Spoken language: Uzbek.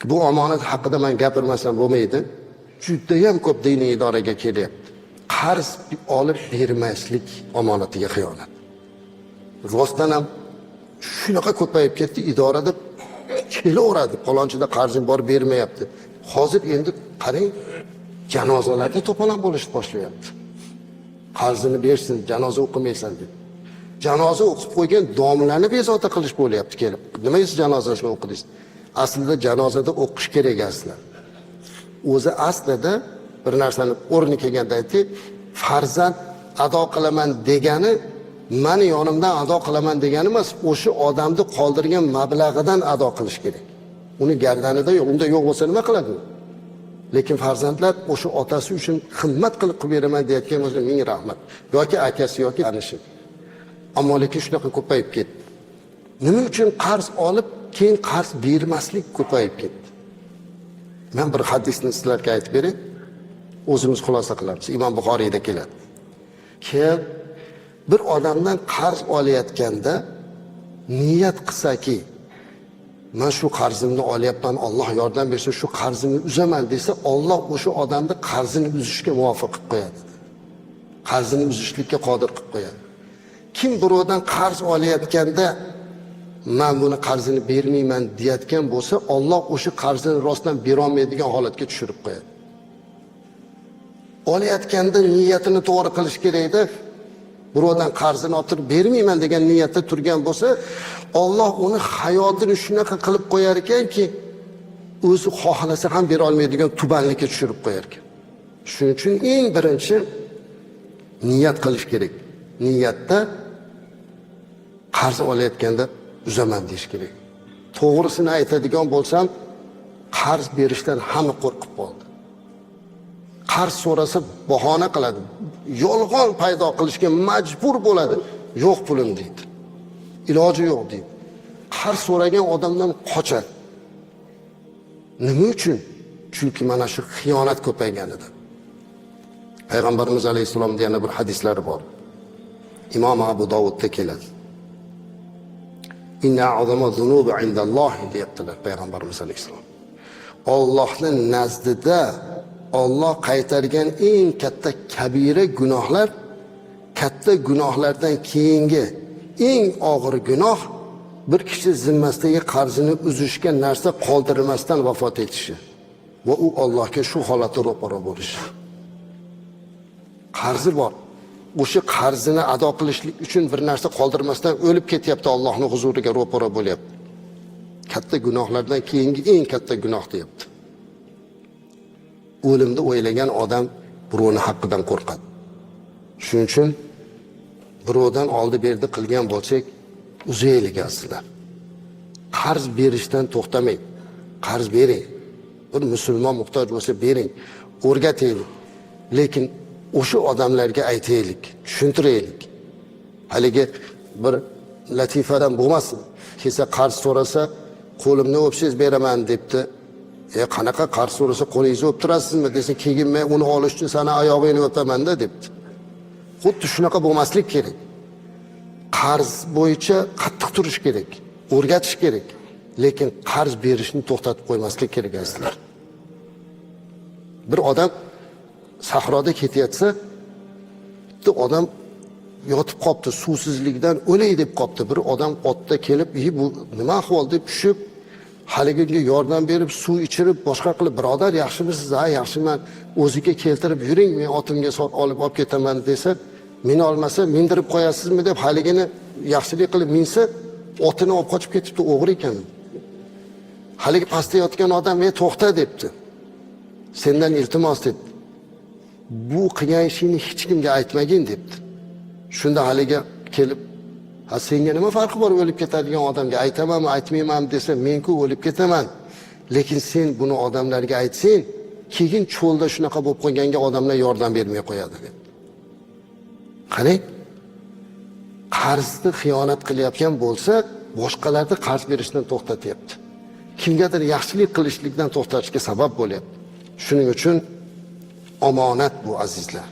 Bu omonat haqida men gapirmasam bo'lmaydi. Juda ham ko'p diniy idoraga kelyapti. Qarz olib bermaslik omonatiga xiyonat. Rostdan ham shunaqa ko'payib ketdi, idorada kelaveradi. Falonchida qarzing bor, bermayapti. Hozir endi qarang, janozalarda to'polon bo'lishib boshlayapti. Qarzini bersin, janoza o'qimaysan deb. Janoza o'qib qo'ygan domlarni bezovta qilish bo'lyapti kelib. Nima siz janozasini o'qidingiz? Aslida janozada o'qish kerak aslida. O'zi aslida bir narsani o'rni kelganda aytdi, farzand ado qilaman degani meni yonimdan ado qilaman degani emas, o'sha odamni qoldirgan mablag'idan ado qilish kerak. Uni gardanida yo'q, unda yo'q bo'lsa nima qiladi? Lekin farzandlar o'sha otasi uchun xizmat qilib beraman deyotgan bo'lsa, ming rahmat. Yoki akasi yoki anishi. Ammo lekin shunaqa ko'payib ketdi. Nima uchun qarz olib, keyin qarz bermaslik ko'payib ketdi? Men bir hadisni sizlarga aytib beray. O'zimiz xulosa qilamiz. Imom Buxoriyda keladi. Kim bir odamdan qarz olayotganda niyat qilsaki, men shu qarzimni olyapman, Alloh yordam bersa shu qarzimni uzaman desa, Alloh o'sha odamni qarzini uzishga muvaffaq qilib qo'yadi. Qarzini uzishlikka qodir qilib qo'yadi. Kim birovdan qarz olayotganda men buni qarzini bermayman deyotgan bo'lsa, Alloh o'sha qarzini rostdan bera olmaydigan holatga tushirib qo'yadi. Olayotganda niyatini to'g'ri qilish kerak-da. Birovdan qarzini olib bermayman degan niyatda turgan bo'lsa, Alloh uni hayotini shunaqa qilib qo'yar ekanki, o'zi xohlasa ham bera olmaydigan tubanlikka tushirib qo'yar ekan. Shuning uchun eng birinchi niyat qilish kerak. Niyatda qarz olayotganda uzaman deyish kerak. To'g'risini aytadigan bo'lsam, qarz berishdan hamma qo'rqib qoldi. Qarz so'rasa bahona qiladi. Yolg'on paydo qilishga majbur bo'ladi. Yo'q pulim deydi. Iloji yo'q deydi. Qarz so'ragan odamdan qochadi. Nima uchun? Chunki mana shu xiyonat ko'payganida. Payg'ambarimiz alayhisalomning yana bir hadislari bor. Imom Abu Dovudda keladi. Inna a'zama zunubi indalloh deyaptilar Payg'ambarimiz alayhisalom. Allohning nazdida Alloh qaytargan eng katta kabira gunohlar, katta gunohlardan keyingi eng og'ir gunoh bir kishi zimmasidagi qarzini uzishga narsa qoldirmasdan vafot etishi va u Allohga shu holatda ro'para bo'lishi. Qarzi bor. O'sha qarzini ado qilishlik uchun bir narsa qoldirmasdan o'lib ketyapti, Allohning huzuriga ro'para bo'lyapti. Katta gunohlardan keyingi eng katta gunoh deyapti. O'limni o'ylagan odam birovning haqqidan qo'rqadi. Shuning uchun birovdan oldi berdi qilgan bo'lsak, uzaylik aslar. Qarz berishdan to'xtamang. Qarz bering. Bir musulmon muhtoj bo'lsa bering, o'rgataylik. Lekin o'sha odamlarga aytaylik, tushuntiraylik. Haligi bir latifadan bo'lmasin. Kelsa qarz so'rasa, qo'limni o'psangiz beraman debdi. Qanaqa qarz so'rasa qo'lingizni o'pib turasizmi desa, keyin men uni olish uchun sana oyog'ingni o'paman-da debdi. Xuddi shunaqa bo'lmaslik kerak. Qarz bo'yicha qattiq turish kerak, o'rgatish kerak. Lekin qarz berishni to'xtatib qo'ymaslik kerak aslida. Bir odam sahroda ketayotsa, bitta odam yotib qopti, suvsizlikdan o'lay deb qopti. Bir odam otda kelib, bu nima ahvol deb tushib, haligiga yordam berib, suv ichirib, boshqa qilib, birodar yaxshimisiz? Ha, yaxshiman. O'ziga keltirib yuring, men otimga olib ketaman desa, meni olmasa mindirib qo'yasizmi deb haligini yaxshilik qilib minsa, otini olib qochib ketibdi, o'g'ri ekan. Haligi pastda yotgan odam, "Men to'xta" debdi. "Sendan iltimos" debdi. "Bu qilgan ishingni hech kimga aytmagin" debdi. Shunda haligi kelib, "Ha, senga nima farqi bor o'lib ketadigan odamga? Aytamanmi, aytmayman desa, men-ku o'lib ketaman. Lekin sen buni odamlarga aytsang, keyin cho'lda shunaqa bo'lib qo'yganga odamlar yordam bermay qo'yadi" deb. Qarang, qarzni xiyonat qilayotgan bo'lsa, boshqalarni qarz berishdan to'xtatyapti. Kimgadir yaxshilik qilishlikdan to'xtatishga sabab bo'lyapti. Shuning uchun omonat bu azizlar.